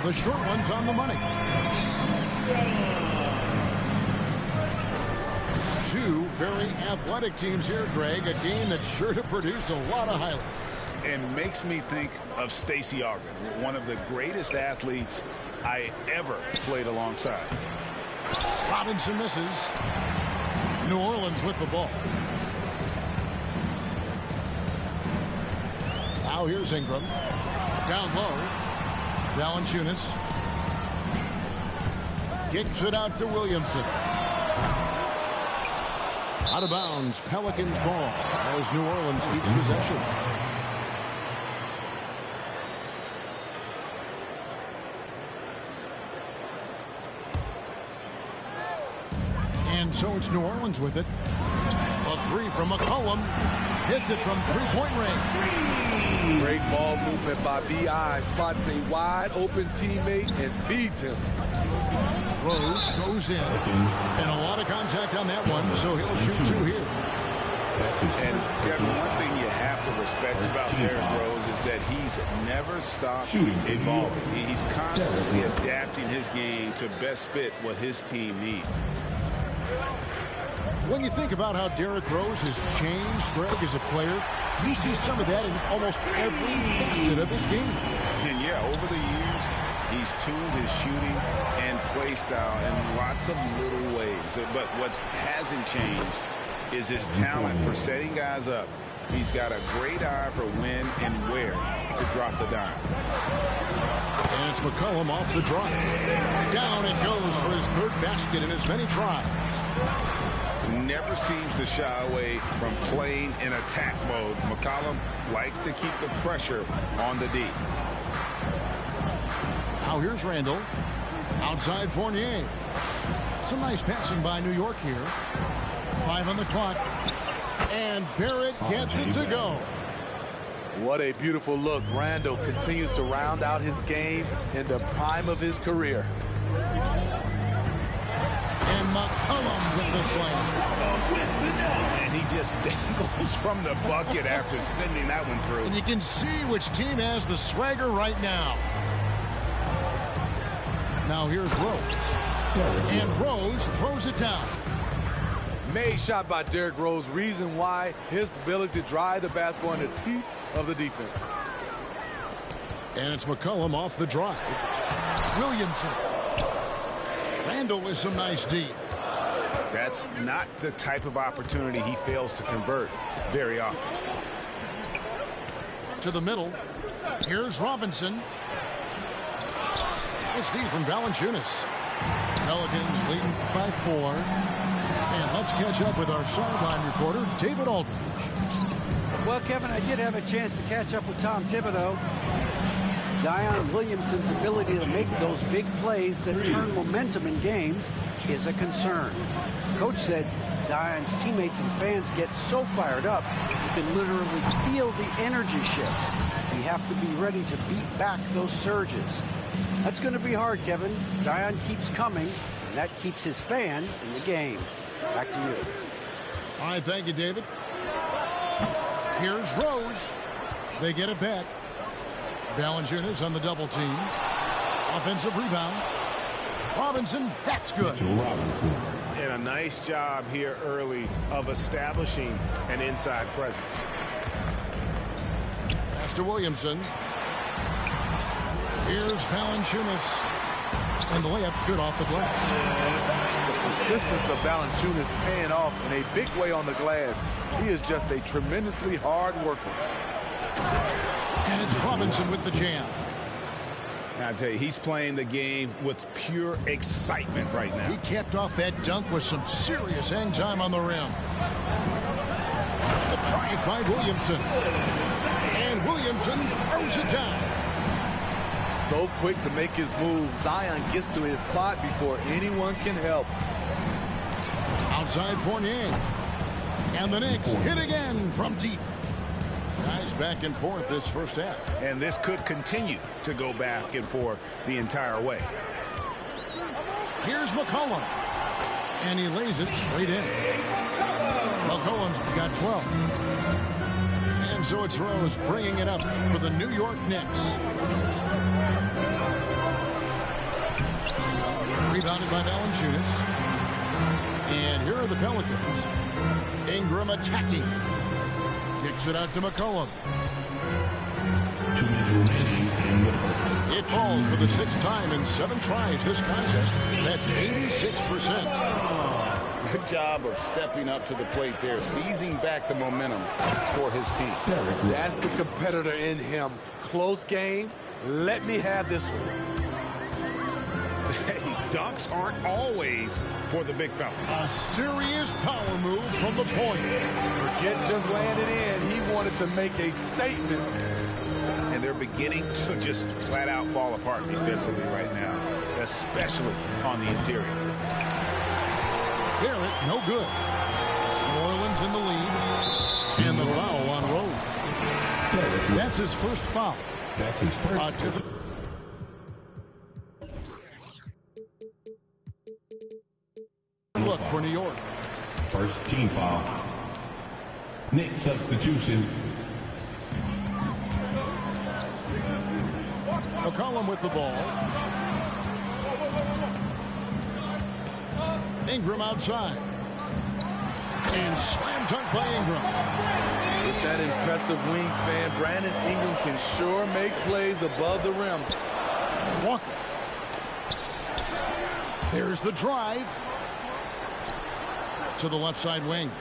The short one's on the money. Two very athletic teams here, Greg. A game that's sure to produce a lot of highlights. And makes me think of Stacey Augmon, one of the greatest athletes I ever played alongside. Robinson misses. New Orleans with the ball. Now here's Ingram. Down low. Valanciunas. Kicks it out to Williamson. Out of bounds. Pelicans ball as New Orleans keeps possession. And so it's New Orleans with it. A three from McCollum. Hits it from three-point range. Great ball movement by B.I. Spots a wide-open teammate and feeds him. Rose goes in. And a lot of contact on that one, so he'll shoot two here. And Kevin, one thing you have to respect about Derrick Rose is that he's never stopped evolving. He's constantly adapting his game to best fit what his team needs. When you think about how Derrick Rose has changed, Greg, as a player, you see some of that in almost every facet of his game. And yeah, over the years, he's tuned his shooting and play style in lots of little ways. But what hasn't changed is his talent for setting guys up. He's got a great eye for when and where to drop the dime. And it's McCollum off the drive. Down it goes for his third basket in as many tries. Never seems to shy away from playing in attack mode. McCollum likes to keep the pressure on the D. Now here's Randall. Outside Fournier. Some nice passing by New York here. 5 on the clock. And Barrett gets it to go. What a beautiful look. Randall continues to round out his game in the prime of his career. And McCollum with the slam. And he just dangles from the bucket after sending that one through. And you can see which team has the swagger right now. Now here's Rose. And Rose throws it down. Made shot by Derrick Rose. Reason why his ability to drive the basketball in the teeth of the defense. And it's McCollum off the drive. Williamson. Randall with some nice D. That's not the type of opportunity he fails to convert very often. To the middle. Here's Robinson. Nice D from Valanciunas. Pelicans leading by 4. And let's catch up with our sideline reporter, David Aldridge. Well, Kevin, I did have a chance to catch up with Tom Thibodeau. Zion Williamson's ability to make those big plays that turn momentum in games is a concern. Coach said Zion's teammates and fans get so fired up, you can literally feel the energy shift. We have to be ready to beat back those surges. That's going to be hard, Kevin. Zion keeps coming, and that keeps his fans in the game. Back to you. All right, thank you, David. Here's Rose. They get it back. Valanciunas on the double team. Offensive rebound. Robinson, that's good. And a nice job here early of establishing an inside presence. Pass to Williamson. Here's Valanciunas. And the layup's good off the glass. The persistence of Valanciunas paying off in a big way on the glass. He is just a tremendously hard worker. And it's Robinson with the jam. I tell you, he's playing the game with pure excitement right now. He capped off that dunk with some serious hang time on the rim. The drive by Williamson. And Williamson throws it down. So quick to make his move. Zion gets to his spot before anyone can help. Outside Fournier. And the Knicks hit again from deep. Guys back and forth this first half. And this could continue to go back and forth the entire way. Here's McCollum. And he lays it straight in. McCollum's got 12. And so it's Rose bringing it up for the New York Knicks. Rebounded by Valanciunas. And here are the Pelicans. Ingram attacking. Kicks it out to McCollum. 2 minutes remaining in the first. It falls for the 6th time in 7 tries this contest. That's 86%. Good job of stepping up to the plate there, seizing back the momentum for his team. That's the competitor in him. Close game. Let me have this one. Hey, dunks aren't always for the big fella. A serious power move from the point. Forget just landing in. He wanted to make a statement. And they're beginning to just flat out fall apart defensively right now, especially on the interior. Barrett, no good. New Orleans in the lead. And the foul on Rose. That's his first foul. That's his first. Look for New York. First team foul. Knicks substitution. McCollum with the ball. Ingram outside. And slam dunk by Ingram. With that impressive wingspan, Brandon Ingram can sure make plays above the rim. Walker. There's the drive. To the left side wing.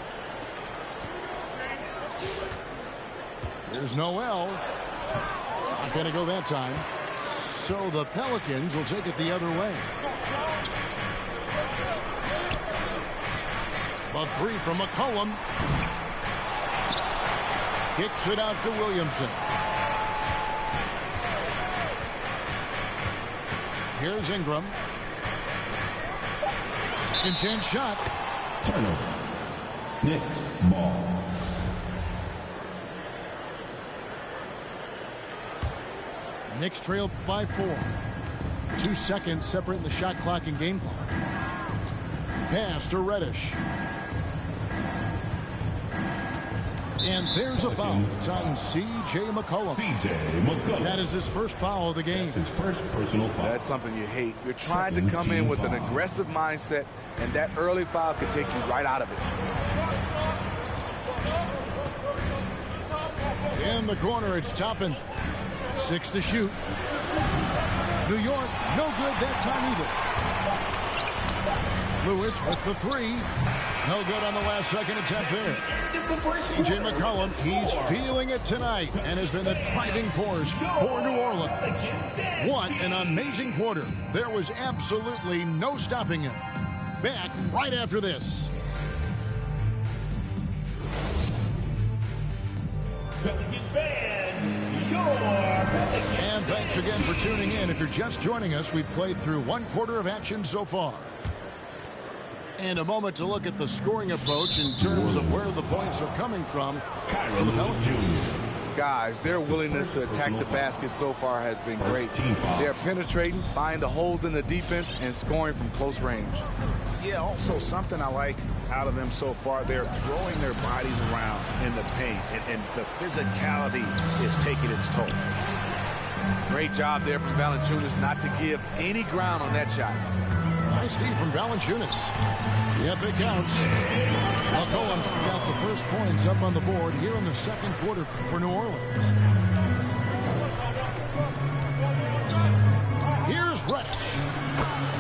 Here's Noel. Not going to go that time. So the Pelicans will take it the other way. A 3 from McCollum. Kicks it out to Williamson. Here's Ingram. Second chance shot. Turnover. Knicks ball. Knicks trail by 4. 2 seconds separating the shot clock and game clock. Pass to Reddish. And there's a foul. It's on C.J. McCollum. C.J. McCollum. That is his first foul of the game. That's his first personal foul. That's something you hate. You're trying to come in with an aggressive mindset, and that early foul could take you right out of it. In the corner, it's Toppin. 6 to shoot. New York, no good that time either. Lewis with the 3. No good on the last second attempt there. C.J. McCollum, he's feeling it tonight and has been the driving force for New Orleans. What an amazing quarter. There was absolutely no stopping him. Back right after this. And thanks again for tuning in. If you're just joining us, we've played through 1 quarter of action so far. And a moment to look at the scoring approach in terms of where the points are coming from for the Pelicans. Guys, their willingness to attack the basket so far has been great. They're penetrating, finding the holes in the defense, and scoring from close range. Yeah, also something I like out of them so far, they're throwing their bodies around in the paint, and the physicality is taking its toll. Great job there from Valanciunas not to give any ground on that shot. Nice D from Valanciunas. Yep, it counts. McCollum got the first points up on the board here in the second quarter for New Orleans. Here's Reddish.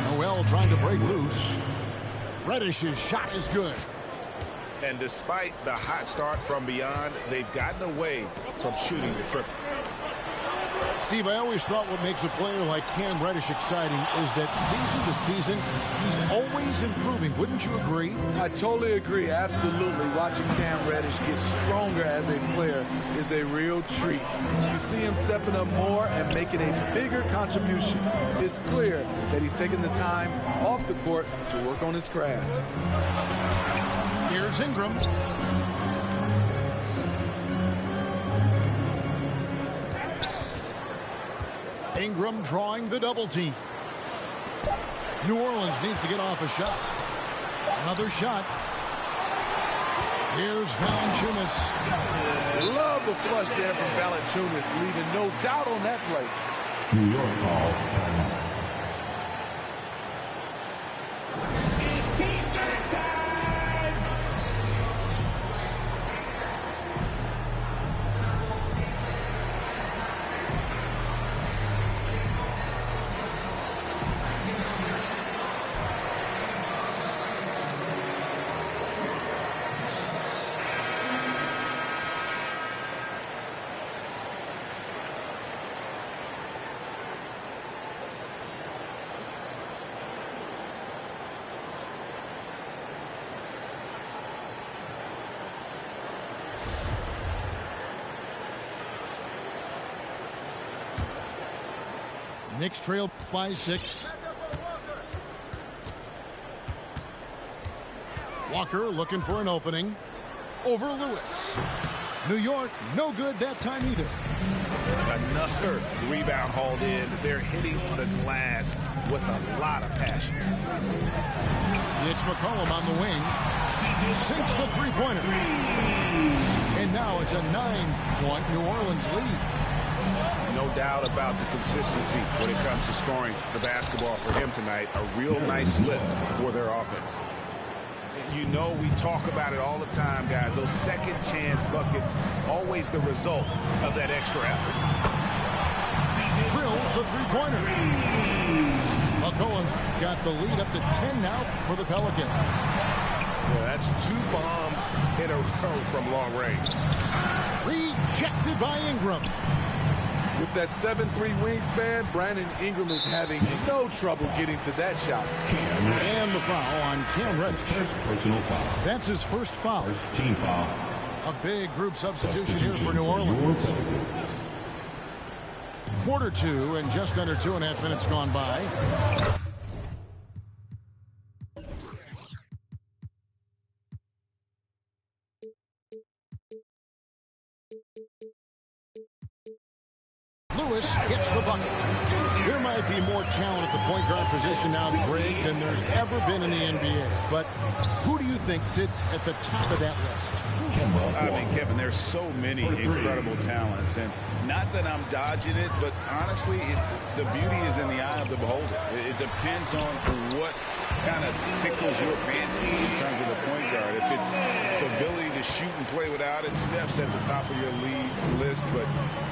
Noel trying to break loose. Reddish's shot is good. And despite the hot start from beyond, they've gotten away from shooting the triple. Steve, I always thought what makes a player like Cam Reddish exciting is that season to season, he's always improving. Wouldn't you agree? I totally agree. Absolutely. Watching Cam Reddish get stronger as a player is a real treat. You see him stepping up more and making a bigger contribution. It's clear that he's taking the time off the court to work on his craft. Here's Ingram. Ingram drawing the double team. New Orleans needs to get off a shot. Another shot. Here's Valanciunas. Love the flush there from Valanciunas, leaving no doubt on that play. New York calls timeout. Knicks trail by 6. Walker looking for an opening. Over Lewis. New York, no good that time either. Another rebound hauled in. They're hitting the glass with a lot of passion. It's McCollum on the wing. Sinks the three-pointer. And now it's a 9-point New Orleans lead. No doubt about the consistency when it comes to scoring the basketball for him tonight. A real nice lift for their offense. You know, we talk about it all the time, guys. Those second chance buckets, always the result of that extra effort. Drills the three-pointer. McCollum's got the lead up to 10 now for the Pelicans. Yeah, that's 2 bombs in a row from long range. Rejected by Ingram. With that 7'3" wingspan, Brandon Ingram is having no trouble getting to that shot. And the foul on Cam Reddish. Personal foul. That's his first foul. First team foul. A big group substitution here for New Orleans. Quarter 2 and just under 2.5 minutes gone by. Lewis gets the bucket. There might be more talent at the point guard position now, Greg, than there's ever been in the NBA. But who do you think sits at the top of that list? I mean, Kevin, there's so many incredible talents. And not that I'm dodging it, but honestly, the beauty is in the eye of the beholder. It depends on what kind of tickles your fancy in terms of the point guard. If it's the ability to shoot and play without it, Steph's at the top of your league list. But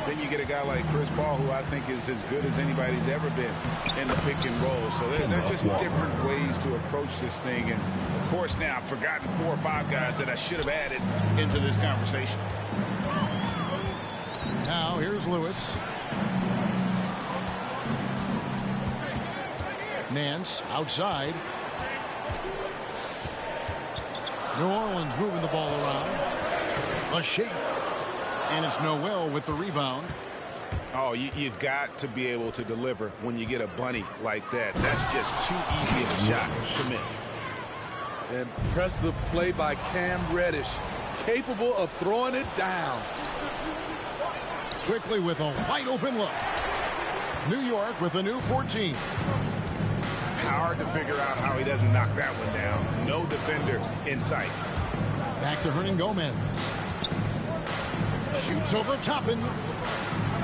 then you get a guy like Chris Paul, who I think is as good as anybody's ever been in the pick and roll. So they're just different ways to approach this thing. And, of course, now I've forgotten 4 or 5 guys that I should have added into this conversation. Now here's Lewis. Nance outside. New Orleans moving the ball around. A shake. And it's Noel with the rebound. Oh, you've got to be able to deliver when you get a bunny like that. That's just too easy of a shot to miss. Impressive play by Cam Reddish. Capable of throwing it down. Quickly with a wide open look. New York with a new 14. Hard to figure out how he doesn't knock that one down. No defender in sight. Back to Hernangomez. Shoots over Toppin.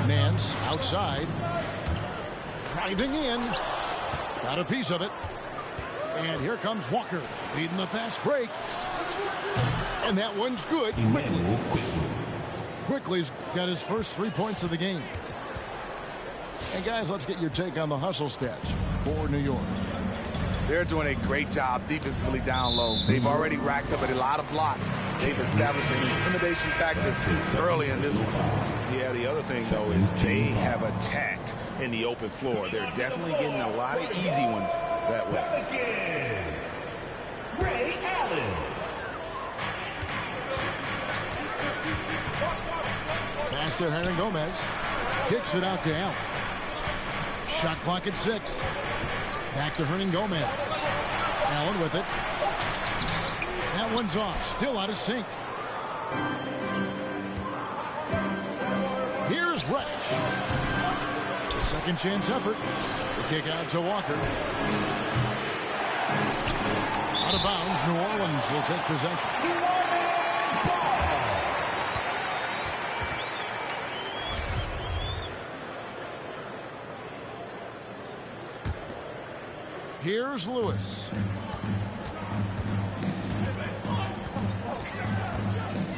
Nance outside. Driving in. Got a piece of it. And here comes Walker leading the fast break. And that one's good. Quickly's got his first 3 points of the game. And guys, let's get your take on the hustle stats for New York. They're doing a great job defensively down low. They've already racked up a lot of blocks. They've established an intimidation factor early in this one. Yeah, the other thing, though, is they have attacked in the open floor. They're definitely getting a lot of easy ones that way. Ray Allen. Pass to Hernangomez. Kicks it out to Allen. Shot clock at 6. Back to Hernangomez. Allen with it. That one's off. Still out of sync. Here's Reddish. The second chance effort. The kick out to Walker. Out of bounds. New Orleans will take possession. Here's Lewis.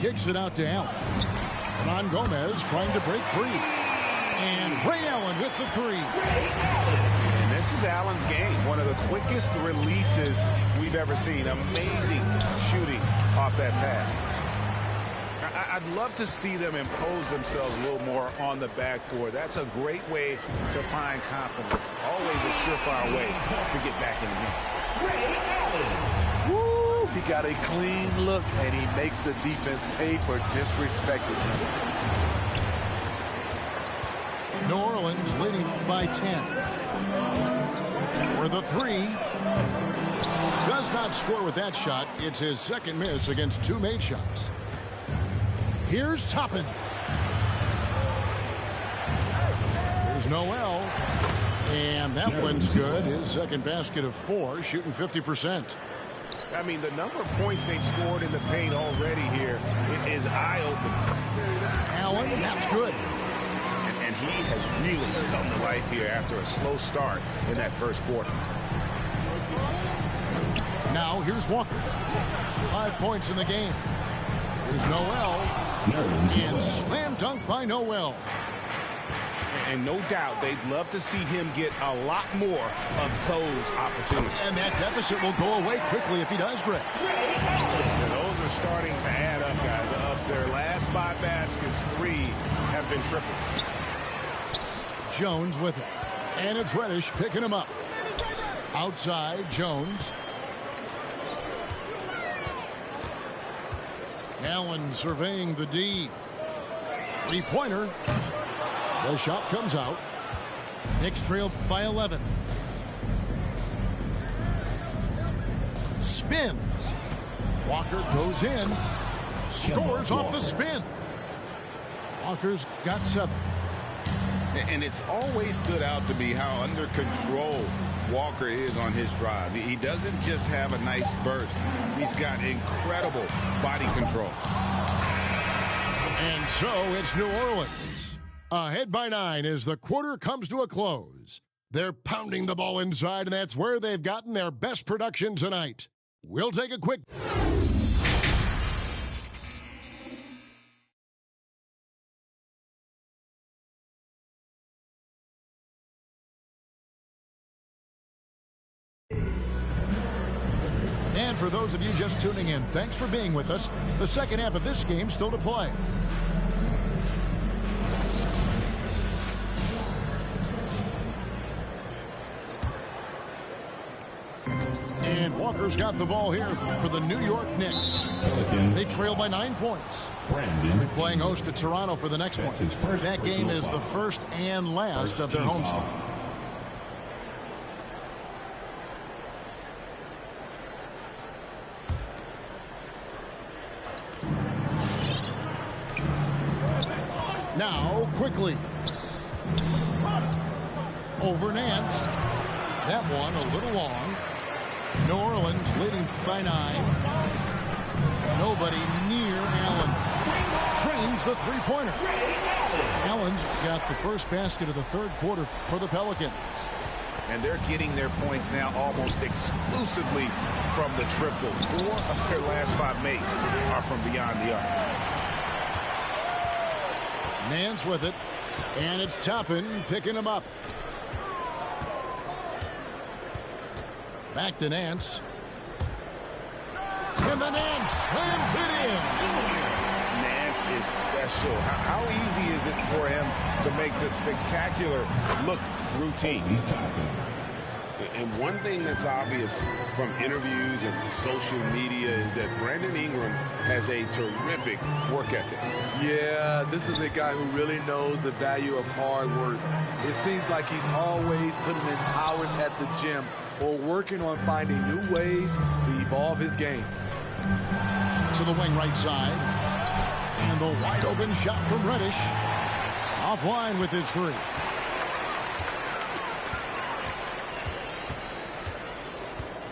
Kicks it out to Allen. Hernangomez trying to break free. And Ray Allen with the 3. And this is Allen's game. One of the quickest releases we've ever seen. Amazing shooting off that pass. I'd love to see them impose themselves a little more on the backboard. That's a great way to find confidence. Always a surefire way to get back in the game. Ray Allen. Woo! He got a clean look, and he makes the defense pay for disrespecting him. New Orleans leading by 10. For the three. Does not score with that shot. It's his second miss against 2 made shots. Here's Toppin. Here's Noel. And that one's good. His second basket of 4, shooting 50%. I mean, the number of points they've scored in the paint already here is eye-opening. Allen, that's good. And he has really come to life here after a slow start in that first quarter. Now here's Walker. 5 points in the game. Here's Noel. And slam dunk by Noel. And no doubt they'd love to see him get a lot more of those opportunities. And that deficit will go away quickly if he does, Greg. And those are starting to add up, guys. Of their last 5 baskets, 3 have been triple. Jones with it. And it's Reddish picking him up. Outside, Jones. Allen surveying the D. 3-pointer. The shot comes out. Knicks trail by 11. Spins. Walker goes in. Scores off the spin. Walker's got 7. And it's always stood out to me how under control Walker is on his drives. He doesn't just have a nice burst. He's got incredible body control. And so it's New Orleans. Ahead by 9 as the quarter comes to a close. They're pounding the ball inside, and that's where they've gotten their best production tonight. We'll take a quick... And for those of you just tuning in, thanks for being with us. The second half of this game still to play. And Walker's got the ball here for the New York Knicks. They trail by 9 points. They'll be playing host to Toronto for the next one. That game is the first and last of their homestand. Now, quickly. Over Nance. That one a little long. New Orleans leading by 9. Nobody near Allen. Trains the 3-pointer. Allen's got the first basket of the third quarter for the Pelicans. And they're getting their points now almost exclusively from the triple. 4 of their last 5 makes are from beyond the arc. Nance with it. And it's Toppin picking him up. Back to Nance. And the Nance slams it in. Nance is special. How easy is it for him to make this spectacular look routine? And one thing that's obvious from interviews and social media is that Brandon Ingram has a terrific work ethic. Yeah, this is a guy who really knows the value of hard work. It seems like he's always putting in hours at the gym or working on finding new ways to evolve his game. To the wing right side. And the wide open shot from Reddish. Offline with his 3.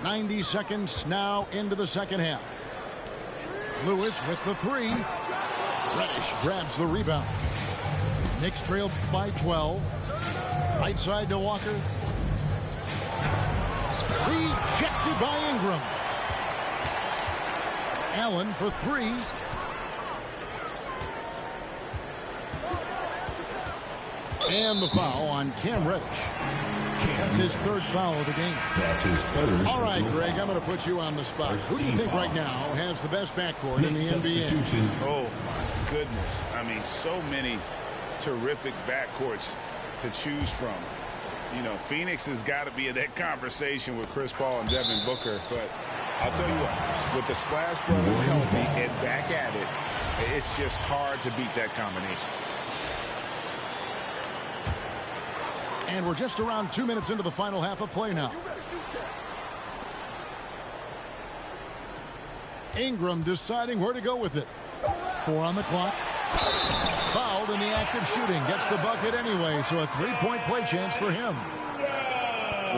.90 seconds now into the second half. Lewis with the 3. Reddish grabs the rebound. Knicks trail by 12. Right side to Walker. Rejected by Ingram. Allen for 3. And the foul on Cam Reddish. That's his 3rd foul of the game. That's his 3rd. All right, Greg, I'm going to put you on the spot. Who do you think right now has the best backcourt in the NBA? Oh, my goodness. I mean, so many terrific backcourts to choose from. You know, Phoenix has got to be in that conversation with Chris Paul and Devin Booker. But I'll tell you what, with the Splash Brothers healthy and back at it, it's just hard to beat that combination. And we're just around 2 minutes into the final half of play now. Ingram deciding where to go with it. 4 on the clock. Fouled in the act of shooting. Gets the bucket anyway, so a 3-point play chance for him.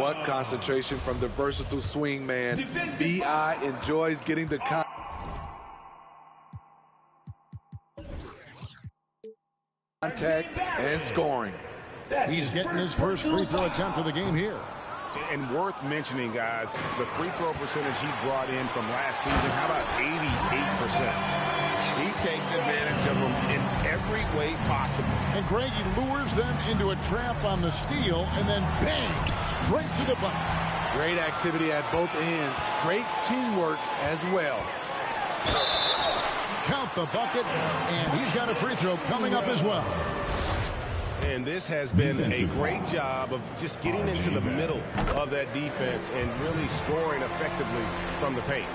What concentration from the versatile swing man. B.I. enjoys getting the contact and scoring. He's getting his first free throw attempt of the game here. And worth mentioning, guys, the free throw percentage he brought in from last season, how about 88%? He takes advantage of them in every way possible. And Greg, he lures them into a trap on the steal, and then bang, straight to the bucket. Great activity at both ends. Great teamwork as well. Count the bucket, and he's got a free throw coming up as well. And this has been a great job of just getting into the middle of that defense and really scoring effectively from the paint.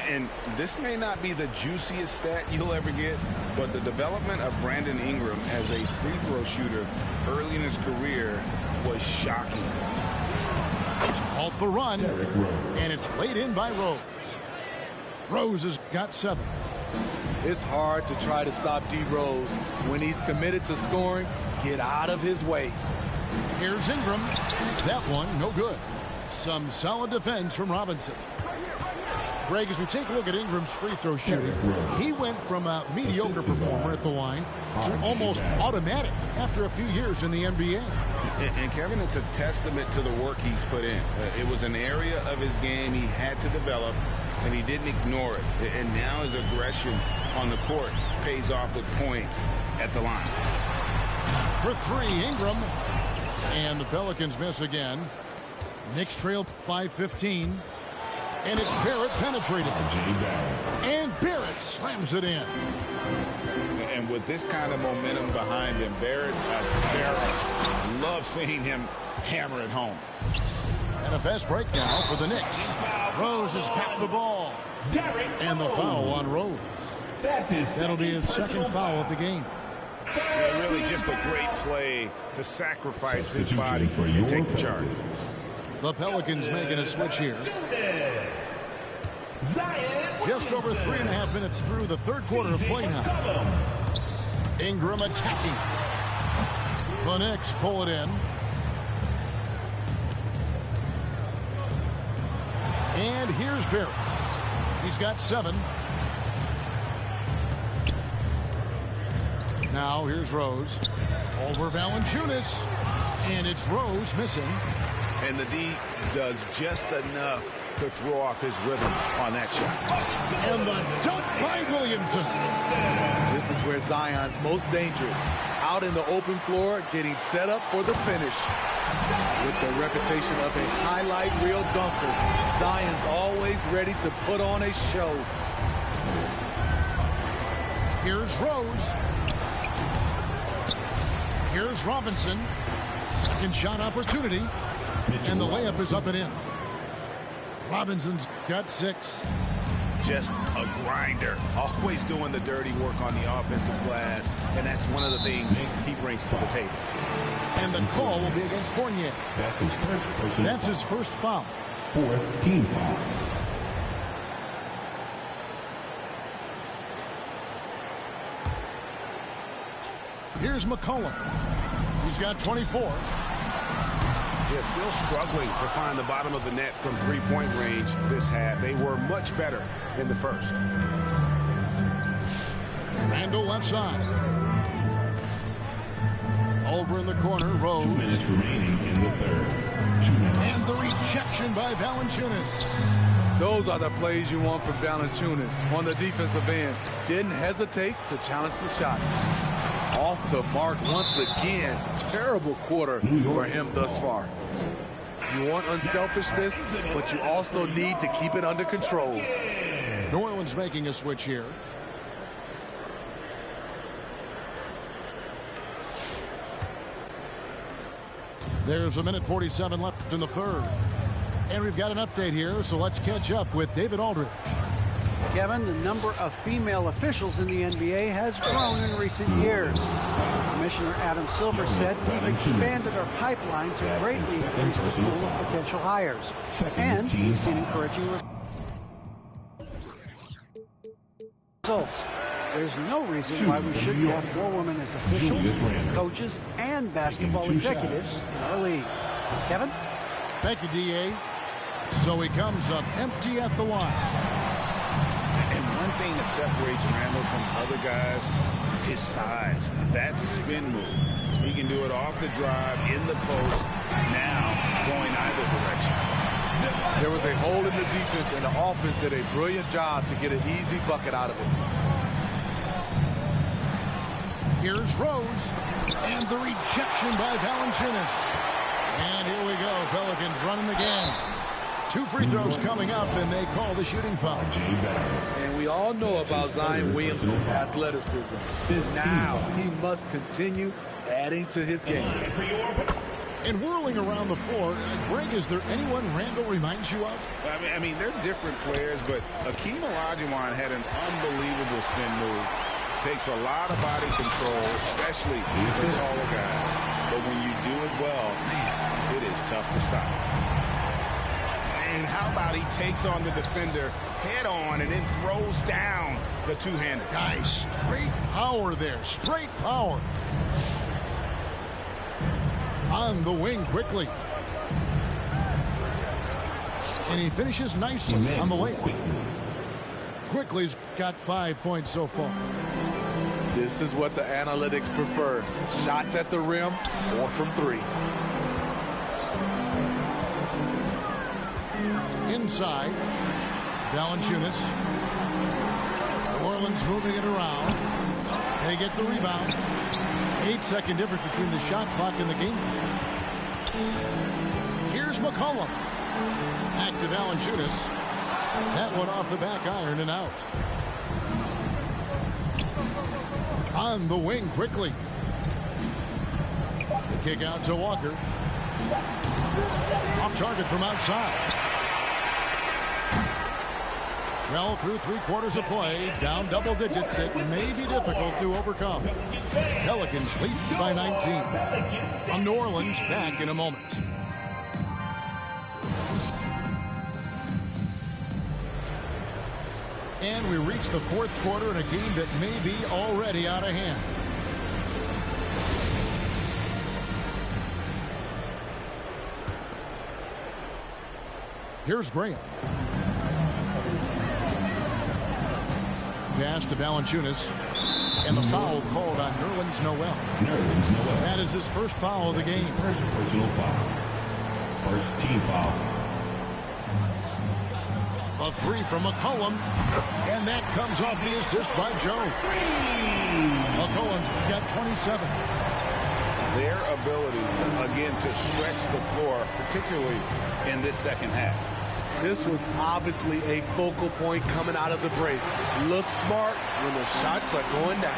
And this may not be the juiciest stat you'll ever get, but the development of Brandon Ingram as a free throw shooter early in his career was shocking. It's halt the run, and it's laid in by Rose. Rose has got 7. It's hard to try to stop D. Rose. When he's committed to scoring, get out of his way. Here's Ingram. That one, no good. Some solid defense from Robinson. Greg, as we take a look at Ingram's free throw shooting, he went from a mediocre performer at the line to almost automatic after a few years in the NBA. And Kevin, it's a testament to the work he's put in. It was an area of his game he had to develop, and he didn't ignore it. And now his aggression on the court pays off with points at the line. For 3, Ingram. And the Pelicans miss again. Knicks trail by 15. And it's Barrett penetrating. And Barrett slams it in. And with this kind of momentum behind him, Barrett loves seeing him hammer it home. And a fast break now for the Knicks. Rose has capped the ball. And the foul on Rose. That'll be his second foul of the game. Yeah, really just a great play to sacrifice his body and take the charge. The Pelicans making a switch here. Just over 3.5 minutes through the third quarter of play now. Ingram attacking. The Knicks pull it in. And here's Barrett. He's got 7. Now here's Rose. Over Valanciunas. And it's Rose missing. And the D does just enough to throw off his rhythm on that shot. And the dunk by Williamson. This is where Zion's most dangerous. Out in the open floor, getting set up for the finish. With the reputation of a highlight reel dunker, Zion's always ready to put on a show. Here's Rose. Here's Robinson. Second shot opportunity. And the layup is up and in. Robinson's got 6. Just a grinder. Always doing the dirty work on the offensive glass. And that's one of the things he brings to the table. And the call will be against Fournier. That's his first foul. 4th team foul. Here's McCollum. He's got 24. They're still struggling to find the bottom of the net from three-point range this half. They were much better in the first. Randall left side. Over in the corner, Rose. 2 minutes remaining in the third. 2 minutes. And the rejection by Valanciunas. Those are the plays you want from Valanciunas on the defensive end. Didn't hesitate to challenge the shot. Off the mark once again. Terrible quarter for him thus far. You want unselfishness, but you also need to keep it under control. New Orleans making a switch here. There's 1:47 left in the third. And we've got an update here, so let's catch up with David Aldridge. Kevin, the number of female officials in the NBA has grown in recent years. Commissioner Adam Silver said, "We've expanded our pipeline to greatly increase the pool of potential hires." And we've seen encouraging results. There's no reason why we shouldn't have more women as officials, coaches, and basketball executives in our league. Kevin? Thank you, D.A. So he comes up empty at the line. And one thing that separates Randall from other guys, his size. That spin move. He can do it off the drive, in the post, now going either direction. There was a hole in the defense, and the offense did a brilliant job to get an easy bucket out of it. Here's Rose, and the rejection by Valanciunas. And here we go, Pelicans running the game. 2 free throws coming up, and they call the shooting foul. And we all know about Zion Williamson's athleticism. Now he must continue adding to his game. And whirling around the floor, Greg, is there anyone Randall reminds you of? I mean, they're different players, but Akeem Olajuwon had an unbelievable spin move. Takes a lot of body control, especially for taller guys. But when you do it well, man, it is tough to stop. And how about he takes on the defender head on and then throws down the two-hander. Guys, straight power there, straight power. On the wing quickly. And he finishes nicely on the layup. Quickly's got 5 points so far. This is what the analytics prefer. Shots at the rim or from 3. Inside, Valanciunas. New Orleans moving it around. They get the rebound. 8-second difference between the shot clock and the game. Here's McCollum. Back to Valanciunas. That one off the back iron and out. On the wing quickly. The kick out to Walker. Off target from outside. Well, through 3/4 of play, down double digits, it may be difficult to overcome. Pelicans lead by 19. From New Orleans, back in a moment. And we reach the 4th quarter in a game that may be already out of hand. Here's Graham. Pass to Valanciunas. And the foul called on Nerlens Noel. That is his first foul of the game. First personal foul. First team foul. A 3 from McCollum. And that comes off the assist by Joe. McCollum's got 27. Their ability, again, to stretch the floor, particularly in this second half. This was obviously a focal point coming out of the break. Look smart when the shots are going down.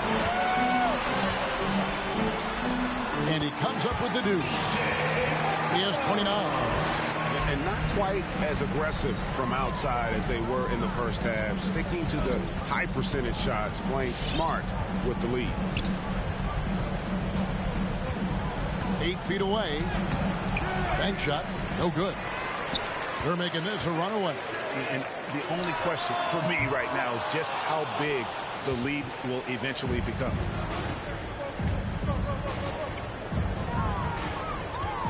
And he comes up with the deuce. He has 29. And not quite as aggressive from outside as they were in the first half. Sticking to the high percentage shots, playing smart with the lead. 8 feet away. Bank shot, no good. They're making this a runaway. And the only question for me right now is just how big the lead will eventually become.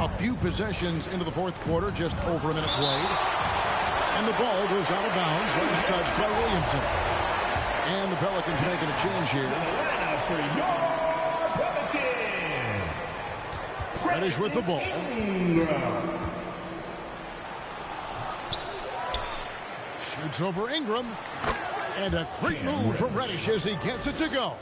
A few possessions into the 4th quarter, just over a minute played. And the ball goes out of bounds. Last touch by Williamson. And the Pelicans making a change here. Reddish with the ball. Shoots over Ingram. And a great move from Reddish as he gets it to go.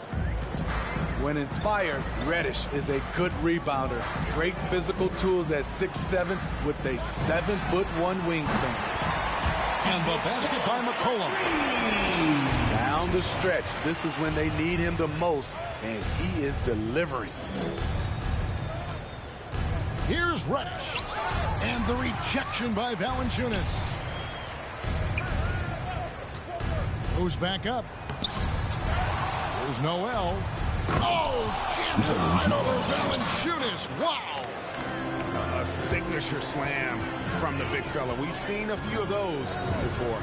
When inspired, Reddish is a good rebounder. Great physical tools at 6'7" with a 7'1" wingspan. And the basket by McCollum. Down the stretch, this is when they need him the most, and he is delivering. Here's Reddish. And the rejection by Valanciunas. Moves back up. There's Noel. Oh, jams it right over Valanciunas. Wow. A signature slam from the big fella. We've seen a few of those before.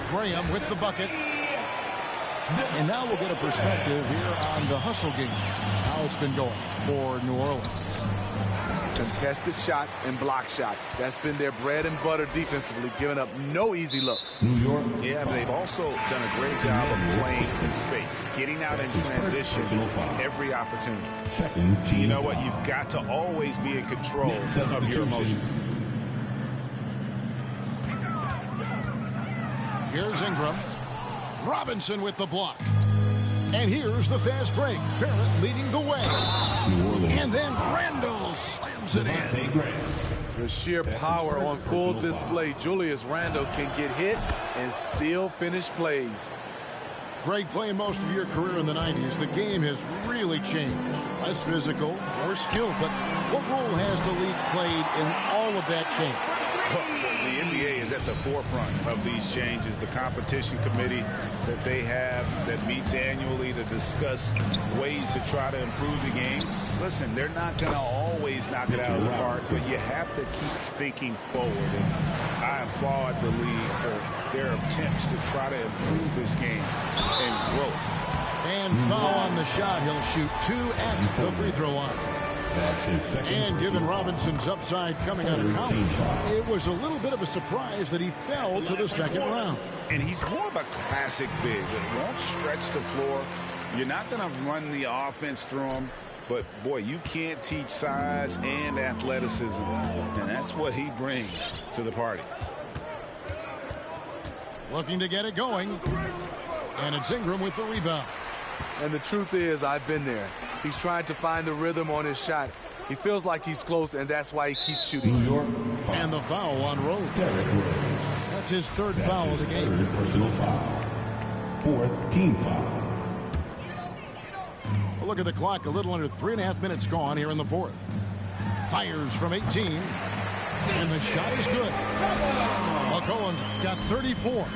Graham with the bucket. And now we'll get a perspective here on the hustle game, how it's been going for New Orleans. Contested shots and block shots. That's been their bread and butter defensively, giving up no easy looks. New York. Yeah, but they've also done a great job of playing in space, getting out in transition every opportunity. Second team. You know what? You've got to always be in control of your emotions. Here's Ingram. Robinson with the block. And here's the fast break. Barrett leading the way. And then Randall slams it in. The sheer power on full display. Julius Randle can get hit and still finish plays. Greg, playing most of your career in the 90s, the game has really changed. Less physical, more skill. But what role has the league played in all of that change? Well, the NBA is at the forefront of these changes. The competition committee that they have that meets annually to discuss ways to try to improve the game. Listen, they're not going to always knock it out of the park, but you have to keep thinking forward. And I applaud the league for their attempts to try to improve this game and grow. And foul on the shot. He'll shoot 2 at the free throw line. And given Robinson's upside coming out of college, it was a little bit of a surprise that he fell to the second round. And he's more of a classic big that won't stretch the floor. You're not going to run the offense through him. But, boy, you can't teach size and athleticism. And that's what he brings to the party. Looking to get it going. And it's Ingram with the rebound. And the truth is, I've been there. He's trying to find the rhythm on his shot. He feels like he's close, and that's why he keeps shooting. And the foul on Rose. That's his third foul of the game. Third personal foul. Fourth team foul. Well, look at the clock. A little under 3.5 minutes gone here in the fourth. Fires from 18. And the shot is good. McCollum's got 34.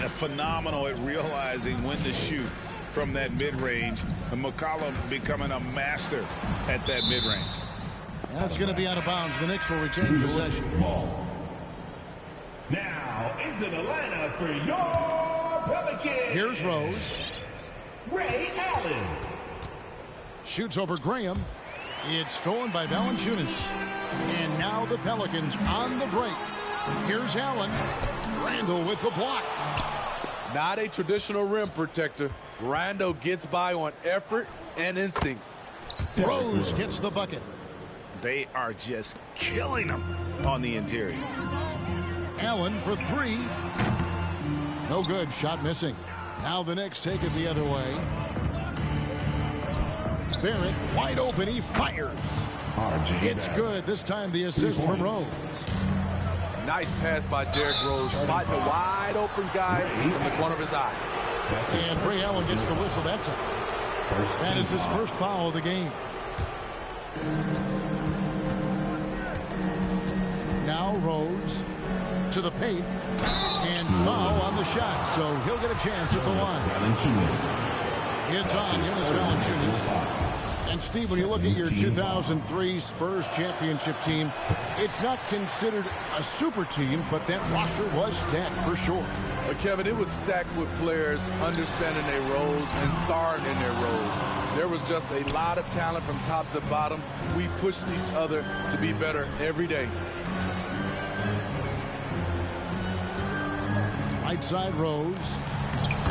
Phenomenal at realizing when to shoot from that mid-range. And McCollum becoming a master at that mid-range. That's going to be out of bounds. The Knicks will retain possession. Now into the lineup for your Pelicans. Here's Rose. Ray Allen. Shoots over Graham. It's stolen by Valanciunas. And now the Pelicans on the break. Here's Allen. Randall with the block. Not a traditional rim protector. Randall gets by on effort and instinct. Rose gets the bucket. They are just killing them on the interior. Allen for 3. No good. Shot missing. Now the Knicks take it the other way. Barrett wide open. He fires. It's good. This time the assist from Rose. Nice pass by Derrick Rose, spotting a wide open guy from the corner of his eye. And Ray Allen gets the whistle that time. That is his first foul of the game. Now Rose to the paint. And foul on the shot. So he'll get a chance at the line. It's on Jonas Valanciunas. And Steve, when you look at your 2003 Spurs championship team, it's not considered a super team, but that roster was stacked for sure. Kevin, it was stacked with players understanding their roles and starring in their roles. There was just a lot of talent from top to bottom. We pushed each other to be better every day. Right side Rose.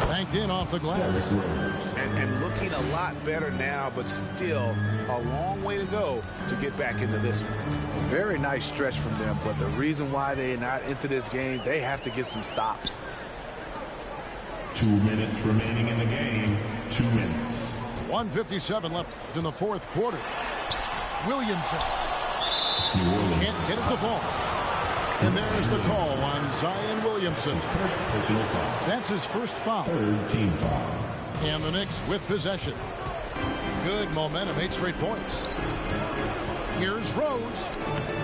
Banked in off the glass. And looking a lot better now, but still a long way to go to get back into this one. Very nice stretch from them, but the reason why they're not into this game, they have to get some stops. 2 minutes remaining in the game. 2 minutes. 1:57 left in the fourth quarter. Williamson can't get it to fall. And there's the call on Zion Williamson. That's his first foul. Third team foul. And the Knicks with possession. Good momentum, 8 straight points. Here's Rose.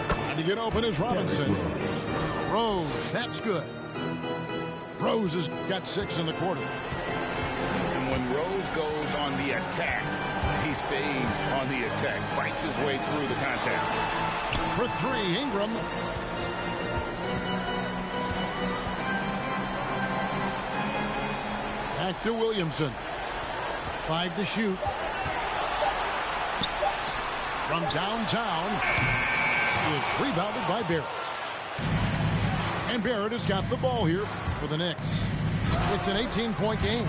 Trying to get open is Robinson. Rose, that's good. Rose has got 6 in the quarter. And when Rose goes on the attack, he stays on the attack, fights his way through the contact. For 3, Ingram. Back to Williamson. 5 to shoot. From downtown, is rebounded by Barrett. And Barrett has got the ball here for the Knicks. It's an 18-point game.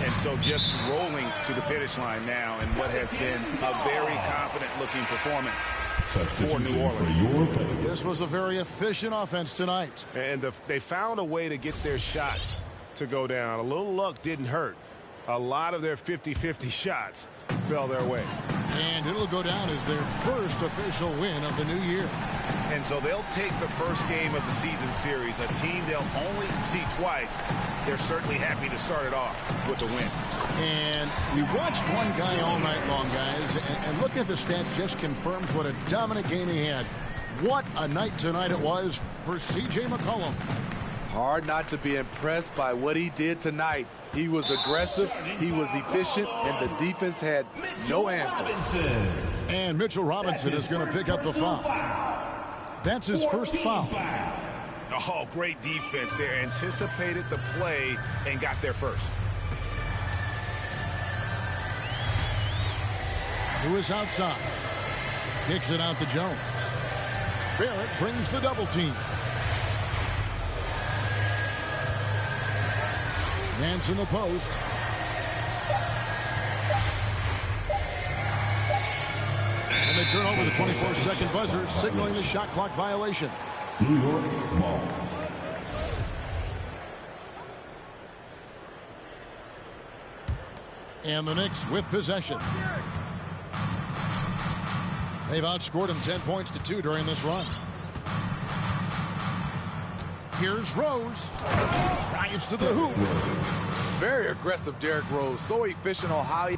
And so just rolling to the finish line now in what has been a very confident-looking performance for New Orleans. This was a very efficient offense tonight. And they found a way to get their shots to go down. A little luck didn't hurt. A lot of their 50-50 shots fell their way. And it'll go down as their first official win of the new year. And so they'll take the first game of the season series, a team they'll only see twice. They're certainly happy to start it off with a win. And we watched one guy all night long, guys, and looking at the stats just confirms what a dominant game he had. What a night tonight it was for C.J. McCollum. Hard not to be impressed by what he did tonight. He was aggressive, he was efficient, and the defense had no answer. And Mitchell Robinson is going to pick up the foul. That's his first foul. Oh, great defense there. Anticipated the play and got there first. Who is outside? Kicks it out to Jones. Barrett brings the double team. Nance in the post. And they turn over the 24-second buzzer, signaling the shot clock violation. New York ball. And the Knicks with possession. They've outscored them 10 points to 2 during this run. Here's Rose. Drives to the hoop. Very aggressive, Derrick Rose. So efficient on how he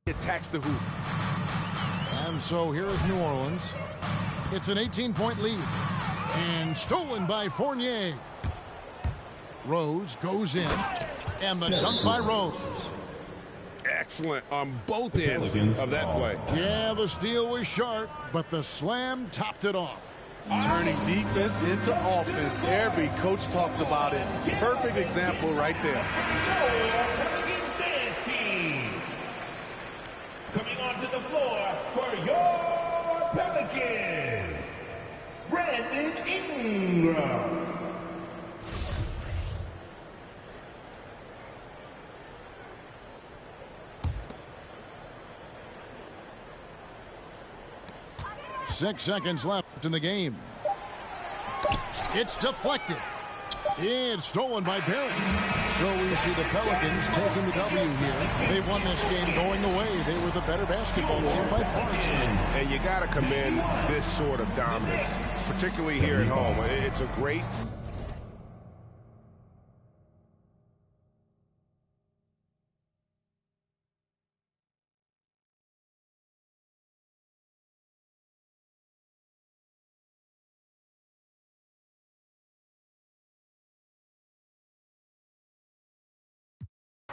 attacks the hoop. And so here is New Orleans. It's an 18-point lead. And stolen by Fournier. Rose goes in. And the dunk by Rose. Excellent on both ends of that play. Yeah, the steal was sharp, but the slam topped it off. Turning defense into offense. Every coach talks about it. Perfect example right there. Coming onto the floor for your Pelicans, Brandon Ingram. Six seconds left in the game. It's deflected. It's stolen by Barrett. So we see the Pelicans taking the W here. They won this game going away. They were the better basketball team by far tonight. And you got to commend this sort of dominance, particularly here at home. It's a great...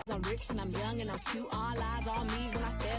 I'm rich and I'm young and I'm cute. All eyes on me when I step